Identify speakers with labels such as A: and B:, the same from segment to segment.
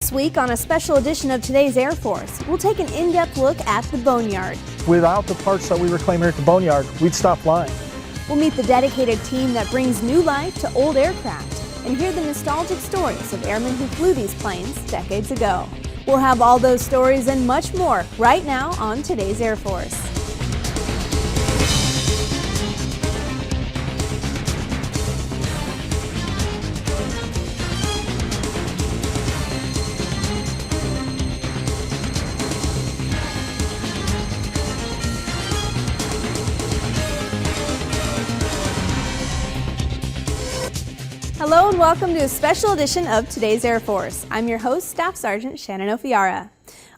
A: This week on a special edition of Today's Air Force, we'll take an in-depth look at the Boneyard.
B: Without the parts that we reclaim here at the Boneyard, we'd stop flying.
A: We'll meet the dedicated team that brings new life to old aircraft and hear the nostalgic stories of airmen who flew these planes decades ago. We'll have all those stories and much more right now on Today's Air Force. Hello and welcome to a special edition of Today's Air Force. I'm your host, Staff Sergeant Shannon Ofiara.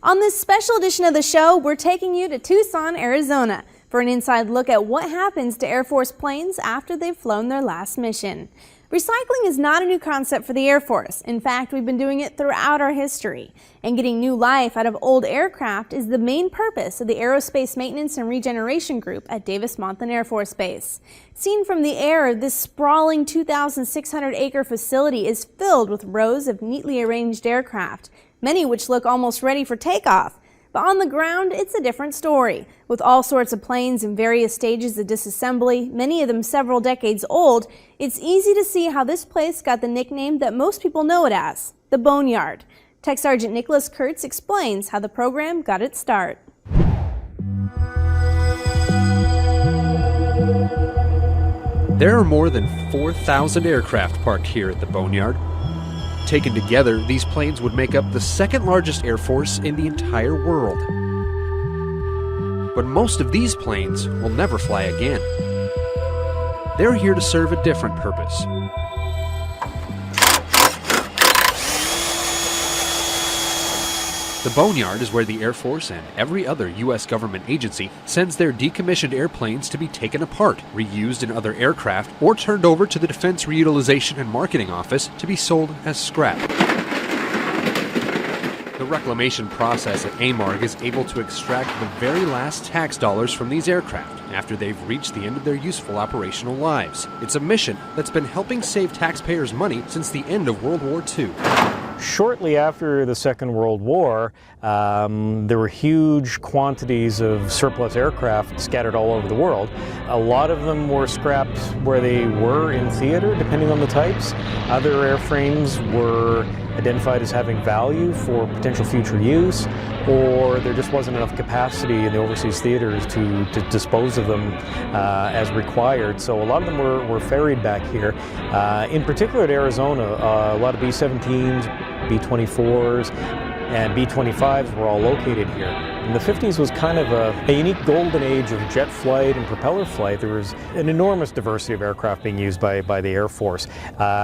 A: On this special edition of the show, we're taking you to Tucson, Arizona for an inside look at what happens to Air Force planes after they've flown their last mission. Recycling is not a new concept for the Air Force. In fact, we've been doing it throughout our history. And getting new life out of old aircraft is the main purpose of the Aerospace Maintenance and Regeneration Group at Davis-Monthan Air Force Base. Seen from the air, this sprawling 2,600-acre facility is filled with rows of neatly arranged aircraft, many which look almost ready for takeoff. But on the ground, it's a different story. With all sorts of planes in various stages of disassembly, many of them several decades old, it's easy to see how this place got the nickname that most people know it as, the Boneyard. Tech Sergeant Nicholas Kurtz explains how the program got its start.
C: There are more than 4,000 aircraft parked here at the Boneyard. Taken together, these planes would make up the second largest air force in the entire world. But most of these planes will never fly again. They're here to serve a different purpose. The Boneyard is where the Air Force and every other U.S. government agency sends their decommissioned airplanes to be taken apart, reused in other aircraft, or turned over to the Defense Reutilization and Marketing Office to be sold as scrap. The reclamation process at AMARG is able to extract the very last tax dollars from these aircraft after they've reached the end of their useful operational lives. It's a mission that's been helping save taxpayers money since the end of World War II.
D: Shortly after the Second World War, there were huge quantities of surplus aircraft scattered all over the world. A lot of them were scrapped where they were in theater, depending on the types. Other airframes were identified as having value for potential future use, or there just wasn't enough capacity in the overseas theaters to dispose of them as required. So a lot of them were ferried back here. In particular to Arizona, a lot of B-17s, B-24s, and B-25s were all located here. And the 50s was kind of a unique golden age of jet flight and propeller flight. There was an enormous diversity of aircraft being used by the Air Force,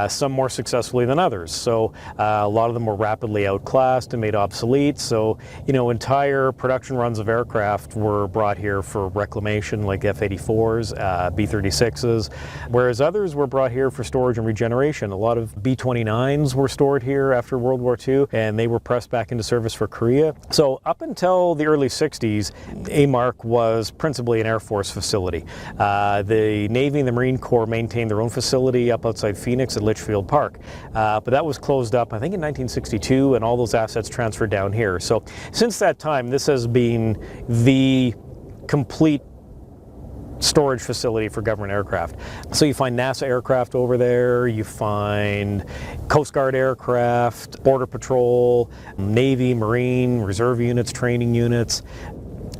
D: some more successfully than others. So a lot of them were rapidly outclassed and made obsolete. So, you know, entire production runs of aircraft were brought here for reclamation, like F-84s, B-36s, whereas others were brought here for storage and regeneration. A lot of B-29s were stored here after World War II, and they were pressed back into service for Korea. So up until the early 60s, AMARC was principally an Air Force facility. The Navy and the Marine Corps maintained their own facility up outside Phoenix at Litchfield Park. But that was closed up, I think, in 1962, and all those assets transferred down here. So since that time, this has been the complete storage facility for government aircraft. So you find NASA aircraft over there, you find Coast Guard aircraft, Border Patrol, Navy, Marine, Reserve units, training units.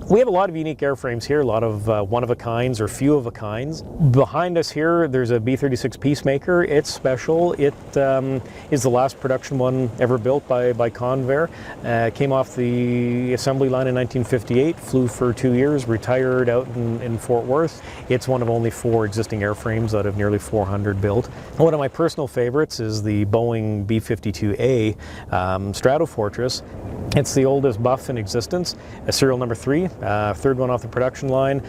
D: We have a lot of unique airframes here, a lot of one-of-a-kinds or few-of-a-kinds. Behind us here, there's a B-36 Peacemaker. It's special. It is the last production one ever built by Convair. Came off the assembly line in 1958, flew for 2 years, retired out in Fort Worth. It's one of only 4 existing airframes out of nearly 400 built. One of my personal favorites is the Boeing B-52A Stratofortress. It's the oldest buff in existence, serial number 3, third one off the production line.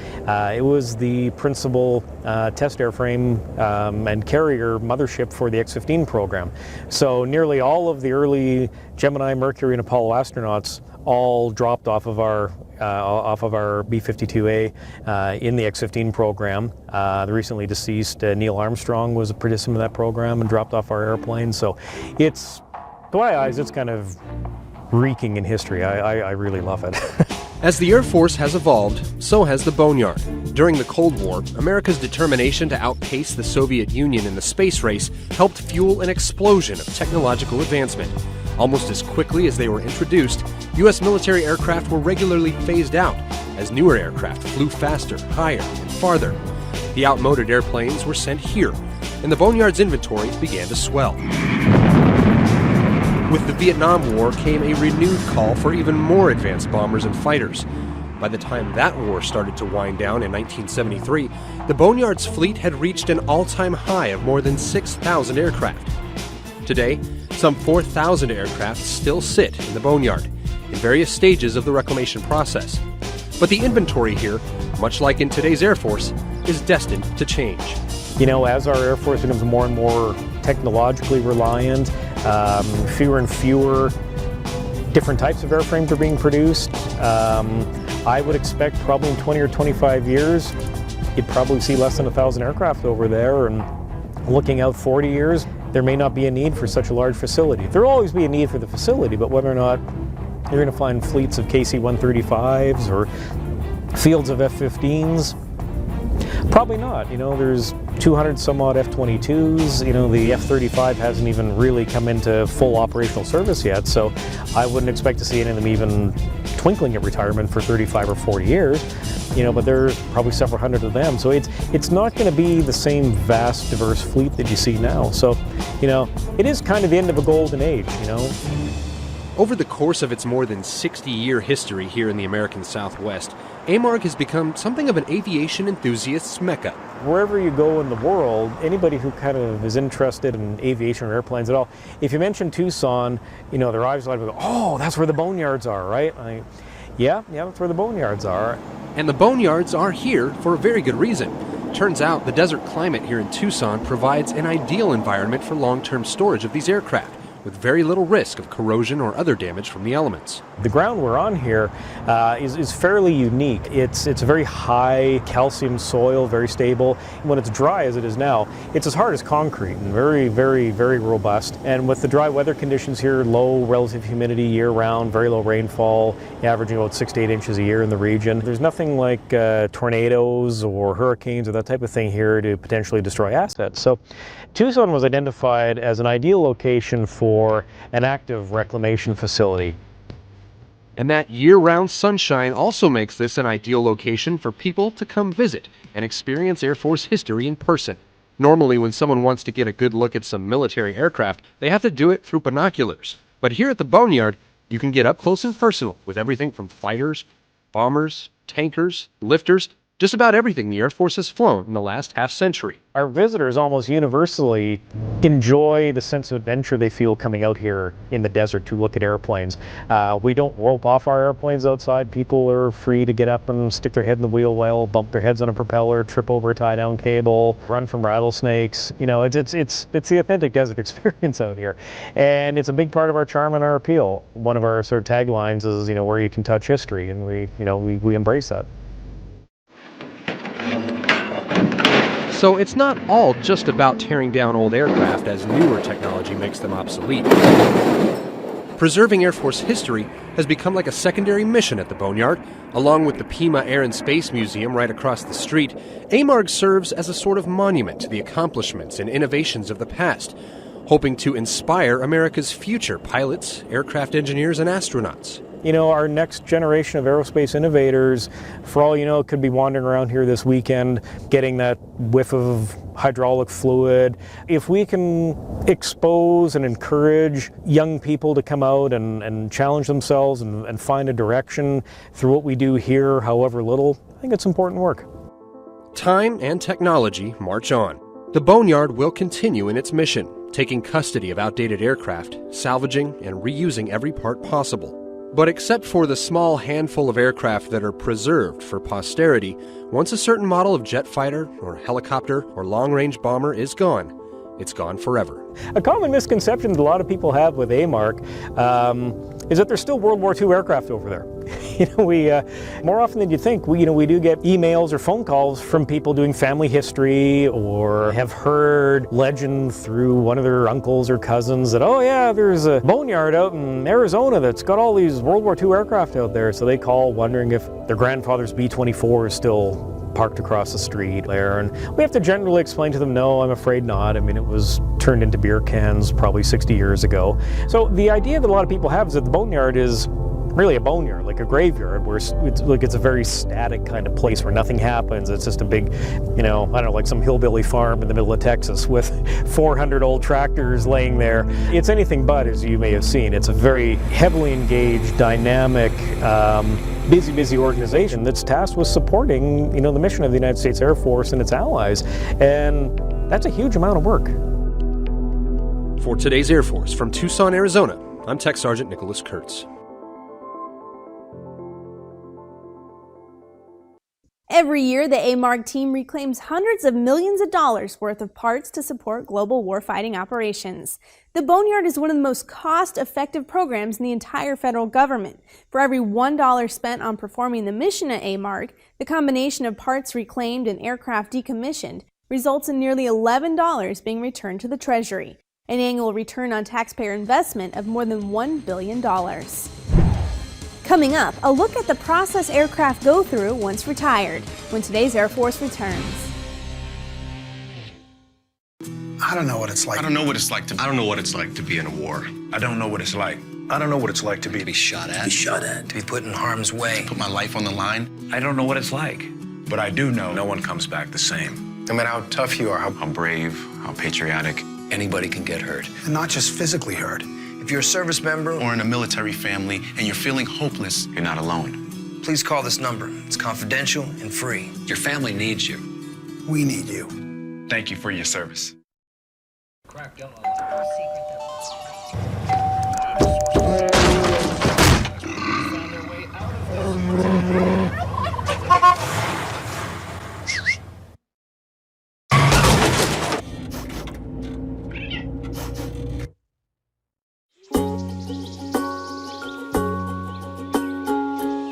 D: It was the principal test airframe and carrier mothership for the X-15 program. So nearly all of the early Gemini, Mercury, and Apollo astronauts all dropped off of our B-52A in the X-15 program. The recently deceased Neil Armstrong was a participant in that program and dropped off our airplane. So it's, to my eyes, it's kind of reeking in history. I really love it.
C: As the Air Force has evolved, so has the Boneyard. During the Cold War, America's determination to outpace the Soviet Union in the space race helped fuel an explosion of technological advancement. Almost as quickly as they were introduced, U.S. military aircraft were regularly phased out as newer aircraft flew faster, higher, and farther. The outmoded airplanes were sent here, and the Boneyard's inventory began to swell. With the Vietnam War came a renewed call for even more advanced bombers and fighters. By the time that war started to wind down in 1973, the Boneyard's fleet had reached an all-time high of more than 6,000 aircraft. Today, some 4,000 aircraft still sit in the Boneyard, in various stages of the reclamation process. But the inventory here, much like in today's Air Force, is destined to change.
D: You know, as our Air Force becomes more and more technologically reliant, fewer and fewer different types of airframes are being produced. I would expect probably in 20 or 25 years, you'd probably see less than 1,000 aircraft over there, and looking out 40 years, there may not be a need for such a large facility. There'll always be a need for the facility, but whether or not you're going to find fleets of KC-135s or fields of F-15s, probably not. You know, there's 200 some odd F-22s. You know, the F-35 hasn't even really come into full operational service yet, so I wouldn't expect to see any of them even twinkling at retirement for 35 or 40 years. You know, but there's probably several hundred of them, so it's not going to be the same vast, diverse fleet that you see now. So, you know, it is kind of the end of a golden age, you know.
C: Over the course of its more than 60-year history here in the American Southwest, AMARG has become something of an aviation enthusiast's mecca.
D: Wherever you go in the world, anybody who kind of is interested in aviation or airplanes at all, if you mention Tucson, you know, their eyes will go, oh, that's where the Boneyards are, right? Yeah, that's where the Boneyards are.
C: And the Boneyards are here for a very good reason. Turns out the desert climate here in Tucson provides an ideal environment for long-term storage of these aircraft, with very little risk of corrosion or other damage from the elements.
D: The ground we're on here is fairly unique. It's a very high calcium soil, very stable. When it's dry as it is now, it's as hard as concrete and very, very, very robust. And with the dry weather conditions here, low relative humidity year-round, very low rainfall, averaging about 6 to 8 inches a year in the region, there's nothing like tornadoes or hurricanes or that type of thing here to potentially destroy assets. So Tucson was identified as an ideal location for an active reclamation facility.
C: And that year-round sunshine also makes this an ideal location for people to come visit and experience Air Force history in person. Normally, when someone wants to get a good look at some military aircraft, they have to do it through binoculars. But here at the Boneyard, you can get up close and personal with everything from fighters, bombers, tankers, lifters, just about everything the Air Force has flown in the last half-century.
D: Our visitors almost universally enjoy the sense of adventure they feel coming out here in the desert to look at airplanes. We don't rope off our airplanes outside. People are free to get up and stick their head in the wheel well, bump their heads on a propeller, trip over a tie-down cable, run from rattlesnakes. You know, it's the authentic desert experience out here. And it's a big part of our charm and our appeal. One of our sort of taglines is, you know, where you can touch history, and we embrace that.
C: So it's not all just about tearing down old aircraft as newer technology makes them obsolete. Preserving Air Force history has become like a secondary mission at the Boneyard. Along with the Pima Air and Space Museum right across the street, AMARG serves as a sort of monument to the accomplishments and innovations of the past, hoping to inspire America's future pilots, aircraft engineers, and astronauts.
D: You know, our next generation of aerospace innovators, for all you know, could be wandering around here this weekend, getting that whiff of hydraulic fluid. If we can expose and encourage young people to come out and challenge themselves and find a direction through what we do here, however little, I think it's important work.
C: Time and technology march on. The Boneyard will continue in its mission, taking custody of outdated aircraft, salvaging and reusing every part possible. But except for the small handful of aircraft that are preserved for posterity, once a certain model of jet fighter or helicopter or long-range bomber is gone, it's gone forever.
D: A common misconception that a lot of people have with AMARG is that there's still World War II aircraft over there. We more often than you think, we do get emails or phone calls from people doing family history or have heard legend through one of their uncles or cousins that, oh yeah, there's a boneyard out in Arizona that's got all these World War II aircraft out there. So they call wondering if their grandfather's B-24 is still parked across the street there, and we have to generally explain to them, no, I'm afraid not. I mean, it was turned into beer cans probably 60 years ago. So the idea that a lot of people have is that the boneyard is really a boneyard, like a graveyard, where it's a very static kind of place where nothing happens. It's just a big, I don't know, like some hillbilly farm in the middle of Texas with 400 old tractors laying there. It's anything but, as you may have seen. It's a very heavily engaged, dynamic, busy organization that's tasked with supporting, the mission of the United States Air Force and its allies. And that's a huge amount of work.
C: For today's Air Force from Tucson, Arizona, I'm Tech Sergeant Nicholas Kurtz.
A: Every year, the AMARG team reclaims hundreds of millions of dollars worth of parts to support global warfighting operations. The Boneyard is one of the most cost-effective programs in the entire federal government. For every $1 spent on performing the mission at AMARG, the combination of parts reclaimed and aircraft decommissioned results in nearly $11 being returned to the Treasury, an annual return on taxpayer investment of more than $1 billion. Coming up, a look at the process aircraft go through once retired, when today's Air Force returns.
E: I don't know what it's like.
F: I don't know what it's like to be in a war.
E: I don't know what it's like. I don't know what it's like to be
F: shot at.
E: To be put in harm's way.
F: Put my life on the line.
E: I don't know what it's like. But I do know no one comes back the same. No matter how tough you are, how
F: brave, how patriotic.
E: anybody can get hurt. And not just physically hurt. If you're a service member
F: or in a military family and you're feeling hopeless, you're not alone.
E: Please call this number. It's confidential and free.
G: Your family needs you.
E: We need you.
F: Thank you for your service.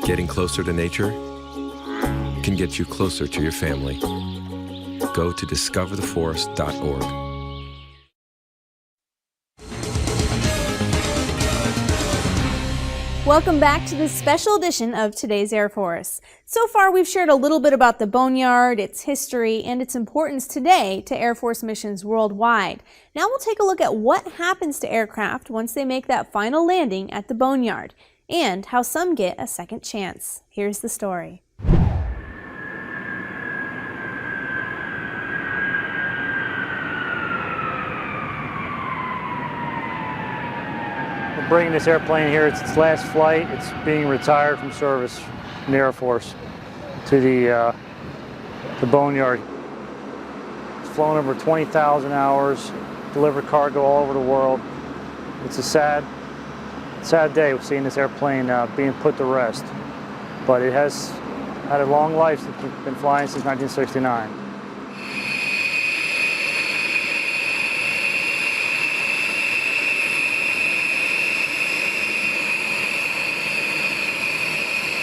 H: Getting closer to nature can get you closer to your family. Go to discovertheforest.org.
A: Welcome back to this special edition of Today's Air Force. So far, we've shared a little bit about the Boneyard, its history, and its importance today to Air Force missions worldwide. Now we'll take a look at what happens to aircraft once they make that final landing at the Boneyard, and how some get a second chance. Here's the story.
I: We're bringing this airplane here. It's its last flight. It's being retired from service in the Air Force to the Boneyard. It's flown over 20,000 hours, delivered cargo all over the world. It's a sad day seeing this airplane being put to rest, but it has had a long life. It's been flying since 1969.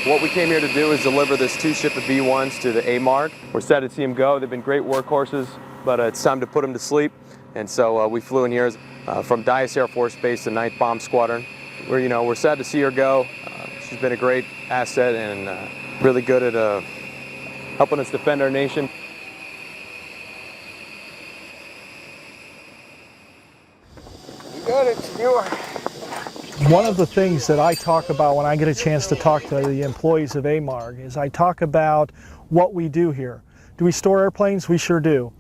J: What we came here to do is deliver this two-ship of B-1s to the AMARG. We're sad to see them go. They've been great workhorses, but it's time to put them to sleep. And so we flew in here from Dyess Air Force Base, the 9th Bomb Squadron. We're sad to see her go. She's been a great asset and really good at helping us defend our nation.
B: You got it, Senor. One of the things that I talk about when I get a chance to talk to the employees of AMARG is I talk about what we do here. Do we store airplanes? We sure do.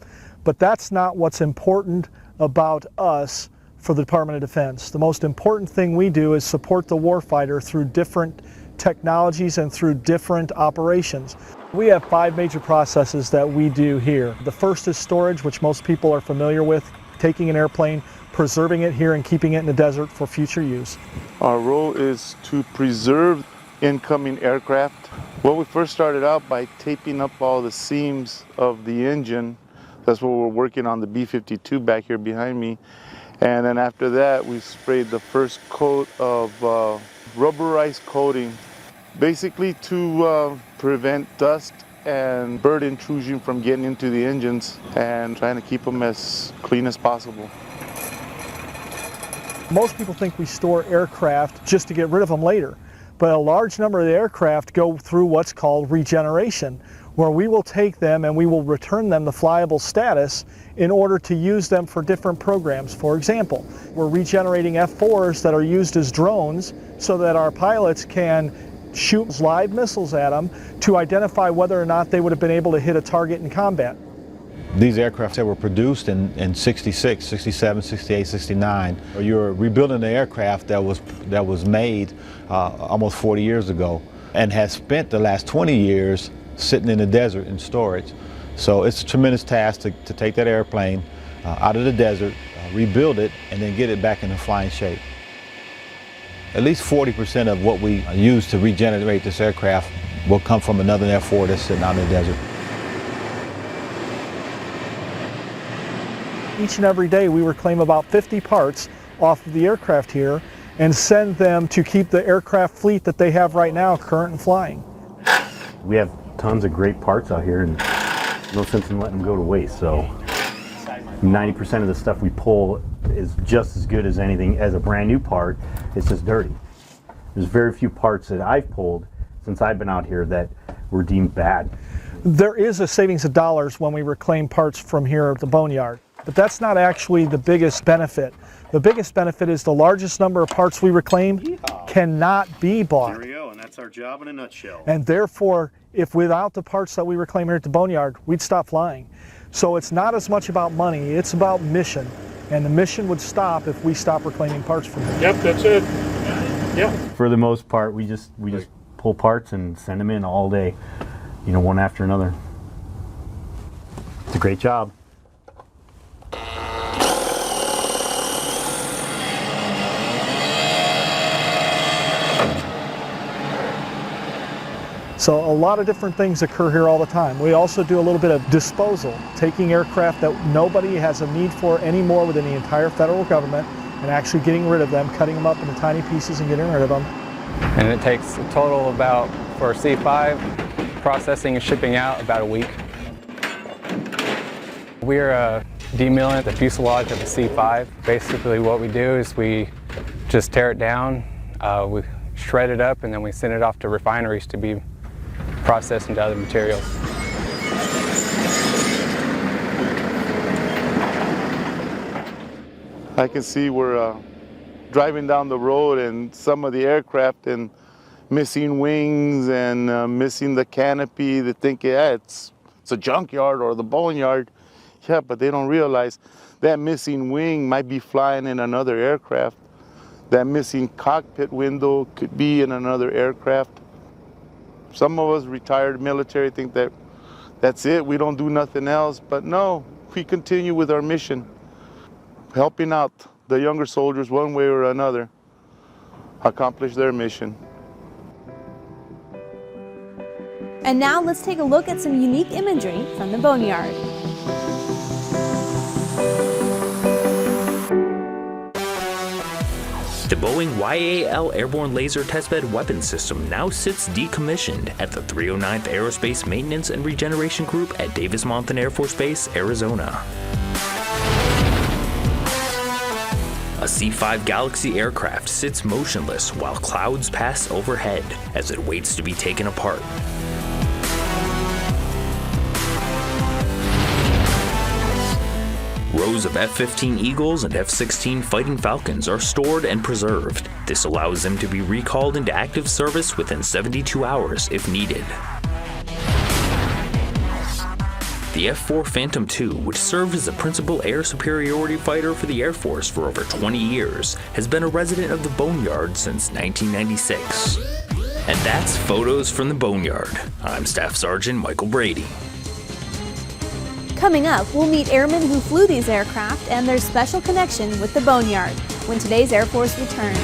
B: But that's not what's important about us for the Department of Defense. The most important thing we do is support the warfighter through different technologies and through different operations. We have 5 major processes that we do here. The first is storage, which most people are familiar with, taking an airplane, preserving it here and keeping it in the desert for future use.
K: Our role is to preserve incoming aircraft. Well, we first started out by taping up all the seams of the engine. That's what we're working on, the B-52 back here behind me. And then after that, we sprayed the first coat of rubberized coating, basically to prevent dust and bird intrusion from getting into the engines and trying to keep them as clean as possible.
B: Most people think we store aircraft just to get rid of them later, but a large number of the aircraft go through what's called regeneration, where we will take them and we will return them to flyable status in order to use them for different programs. For example, we're regenerating F-4s that are used as drones so that our pilots can shoot live missiles at them to identify whether or not they would have been able to hit a target in combat.
G: These aircraft that were produced in 66, 67, 68, 69, you're rebuilding an aircraft that was made almost 40 years ago and has spent the last 20 years sitting in the desert in storage. So it's a tremendous task to take that airplane out of the desert, rebuild it, and then get it back into flying shape. At least 40% of what we use to regenerate this aircraft will come from another F-4 that's sitting out in the desert.
B: Each and every day we reclaim about 50 parts off of the aircraft here and send them to keep the aircraft fleet that they have right now current and flying.
L: We have tons of great parts out here and no sense in letting them go to waste. So 90% of the stuff we pull is just as good as anything as a brand new part. It's just dirty. There's very few parts that I've pulled since I've been out here that were deemed bad.
B: There is a savings of dollars when we reclaim parts from here at the Boneyard, but that's not actually the biggest benefit. The biggest benefit is the largest number of parts we reclaim cannot be bought.
L: There we go, and that's our job in a nutshell.
B: And therefore, if without the parts that we reclaim here at the Boneyard, we'd stop flying. So it's not as much about money, it's about mission. And the mission would stop if we stop reclaiming parts from here.
I: Yep, that's it. Yep.
L: For the most part, we just pull parts and send them in all day, you know, one after another. It's a great job.
B: So a lot of different things occur here all the time. We also do a little bit of disposal, taking aircraft that nobody has a need for anymore within the entire federal government and actually getting rid of them, cutting them up into tiny pieces and getting rid of them.
M: And it takes a total about, for C5, processing and shipping out about a week. We're demilling the fuselage of the C5. Basically what we do is we just tear it down, we shred it up, and then we send it off to refineries to be processed into other materials.
K: I can see we're driving down the road and some of the aircraft and missing wings and missing the canopy. They think, yeah, it's a junkyard or the boneyard. Yeah, but they don't realize that missing wing might be flying in another aircraft. That missing cockpit window could be in another aircraft. Some of us retired military think that that's it, we don't do nothing else, but no, we continue with our mission, helping out the younger soldiers one way or another, accomplish their mission.
A: And now let's take a look at some unique imagery from the Boneyard.
N: The Boeing YAL Airborne Laser Testbed Weapon System now sits decommissioned at the 309th Aerospace Maintenance and Regeneration Group at Davis-Monthan Air Force Base, Arizona. A C-5 Galaxy aircraft sits motionless while clouds pass overhead as it waits to be taken apart. Rows of F-15 Eagles and F-16 Fighting Falcons are stored and preserved. This allows them to be recalled into active service within 72 hours if needed. The F-4 Phantom II, which served as a principal air superiority fighter for the Air Force for over 20 years, has been a resident of the Boneyard since 1996. And that's Photos from the Boneyard. I'm Staff Sergeant Michael Brady.
A: Coming up, we'll meet airmen who flew these aircraft and their special connection with the Boneyard when today's Air Force returns.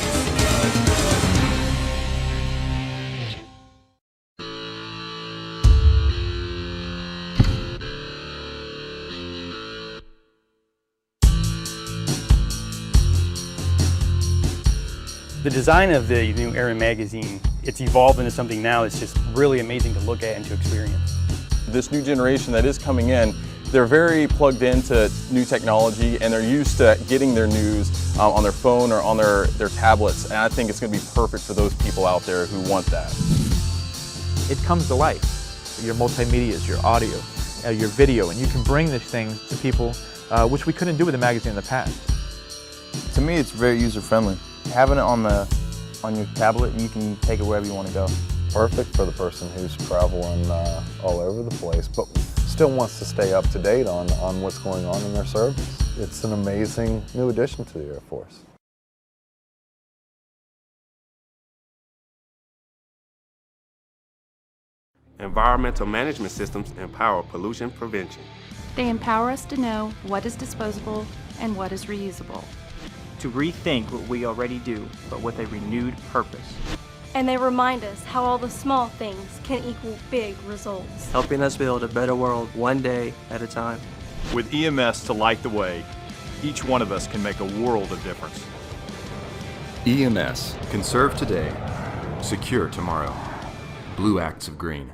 O: The design of the new Airmen magazine, it's evolved into something now that's just really amazing to look at and to experience.
P: This new generation that is coming in, they're very plugged into new technology and they're used to getting their news on their phone or on their tablets, and I think it's going to be perfect for those people out there who want that.
Q: It comes to life. Your multimedia, your audio, your video, and you can bring this thing to people which we couldn't do with the magazine in the past.
R: To me, it's very user-friendly. Having it on your tablet, you can take it wherever you want to go.
S: Perfect for the person who's traveling all over the place, but still wants to stay up to date on what's going on in their service. It's an amazing new addition to the Air Force.
T: Environmental management systems empower pollution prevention.
U: They empower us to know what is disposable and what is reusable.
V: To rethink what we already do, but with a renewed purpose.
W: And they remind us how all the small things can equal big results.
X: Helping us build a better world one day at a time.
Y: With EMS to light the way, each one of us can make a world of difference.
H: EMS. Conserve today. Secure tomorrow. Blue Acts of Green.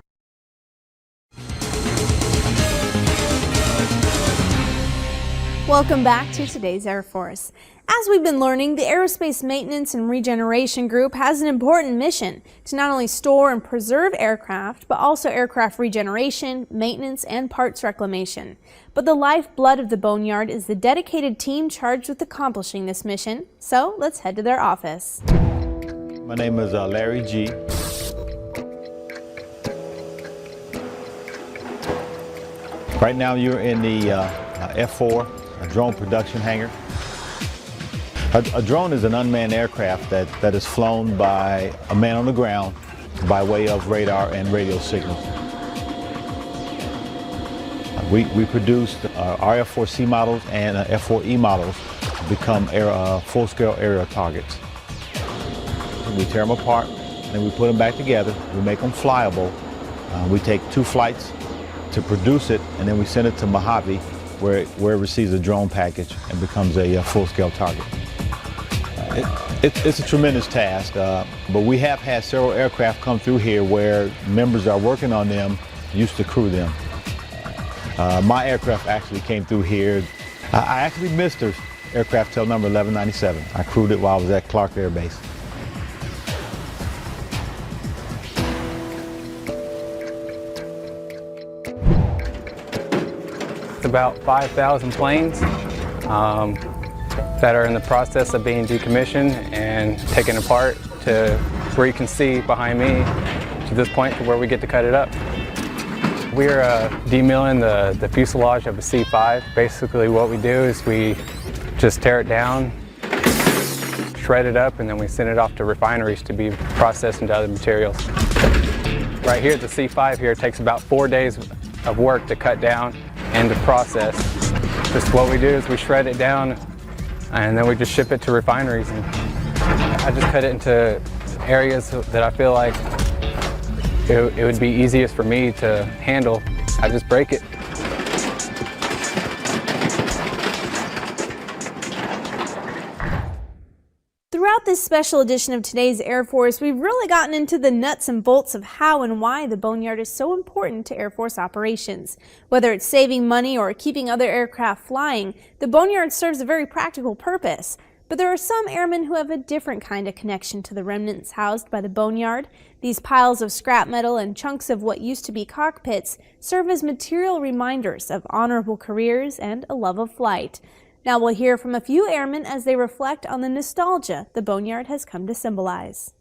A: Welcome back to today's Air Force. As we've been learning, the Aerospace Maintenance and Regeneration Group has an important mission to not only store and preserve aircraft, but also aircraft regeneration, maintenance, and parts reclamation. But the lifeblood of the Boneyard is the dedicated team charged with accomplishing this mission. So let's head to their office.
G: My name is Larry G. Right now you're in the F4, a drone production hangar. A drone is an unmanned aircraft that is flown by a man on the ground by way of radar and radio signals. We produced our F4C models and F4E models to become full-scale aerial targets. We tear them apart, then we put them back together, we make them flyable. We take 2 flights to produce it, and then we send it to Mojave, where it receives a drone package and becomes a full-scale target. It's a tremendous task, but we have had several aircraft come through here where members that are working on them used to crew them. My aircraft actually came through here. I actually missed her aircraft tail number 1197. I crewed it while I was at Clark Air Base.
M: It's about 5,000 planes that are in the process of being decommissioned and taken apart to where you can see behind me to this point to where we get to cut it up. We're demilling the fuselage of a C-5. Basically what we do is we just tear it down, shred it up, and then we send it off to refineries to be processed into other materials. Right here at the C-5 here, it takes about 4 days of work to cut down and to process. Just what we do is we shred it down and then we just ship it to refineries. And I just cut it into areas that I feel like it would be easiest for me to handle. I just break it.
A: Throughout this special edition of today's Air Force, we've really gotten into the nuts and bolts of how and why the Boneyard is so important to Air Force operations. Whether it's saving money or keeping other aircraft flying, the Boneyard serves a very practical purpose. But there are some airmen who have a different kind of connection to the remnants housed by the Boneyard. These piles of scrap metal and chunks of what used to be cockpits serve as material reminders of honorable careers and a love of flight. Now we'll hear from a few airmen as they reflect on the nostalgia the Boneyard has come to symbolize.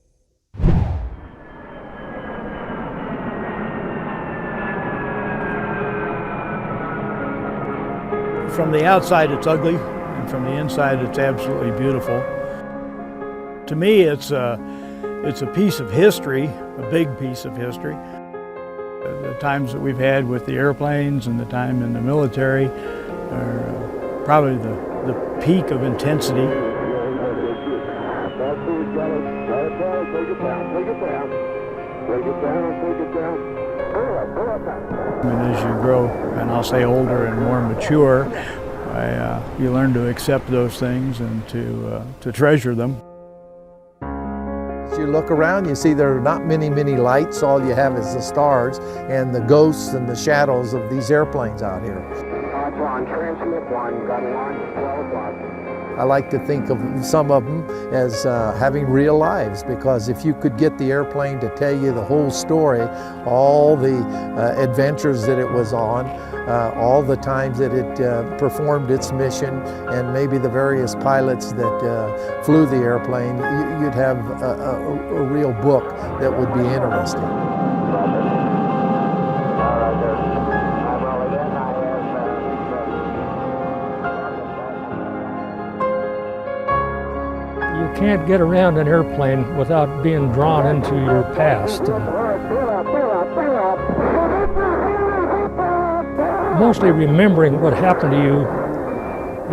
B: From the outside it's ugly, and from the inside it's absolutely beautiful. To me it's a piece of history, a big piece of history. The times that we've had with the airplanes and the time in the military are probably the peak of intensity. And as you grow, and I'll say older and more mature, you learn to accept those things and to treasure them. As you look around, you see there are not many lights. All you have is the stars and the ghosts and the shadows of these airplanes out here. I like to think of some of them as having real lives, because if you could get the airplane to tell you the whole story, all the adventures that it was on, all the times that it performed its mission, and maybe the various pilots that flew the airplane, you'd have a real book that would be interesting.
C: You can't get around an airplane without being drawn into your past. Mostly remembering what happened to you,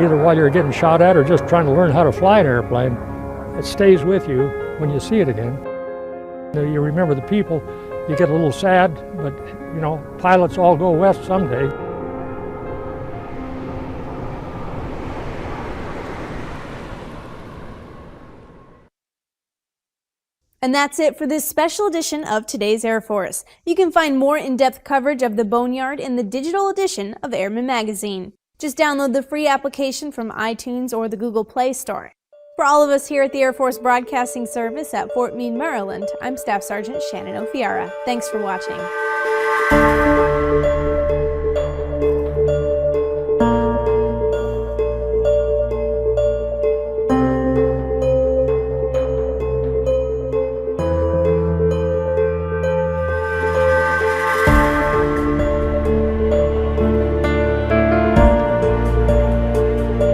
C: either while you're getting shot at or just trying to learn how to fly an airplane. It stays with you when you see it again. You remember the people, you get a little sad, but you know, pilots all go west someday.
A: And that's it for this special edition of Today's Air Force. You can find more in-depth coverage of the Boneyard in the digital edition of Airmen magazine. Just download the free application from iTunes or the Google Play Store. For all of us here at the Air Force Broadcasting Service at Fort Meade, Maryland, I'm Staff Sergeant Shannon O'Fiara. Thanks for watching.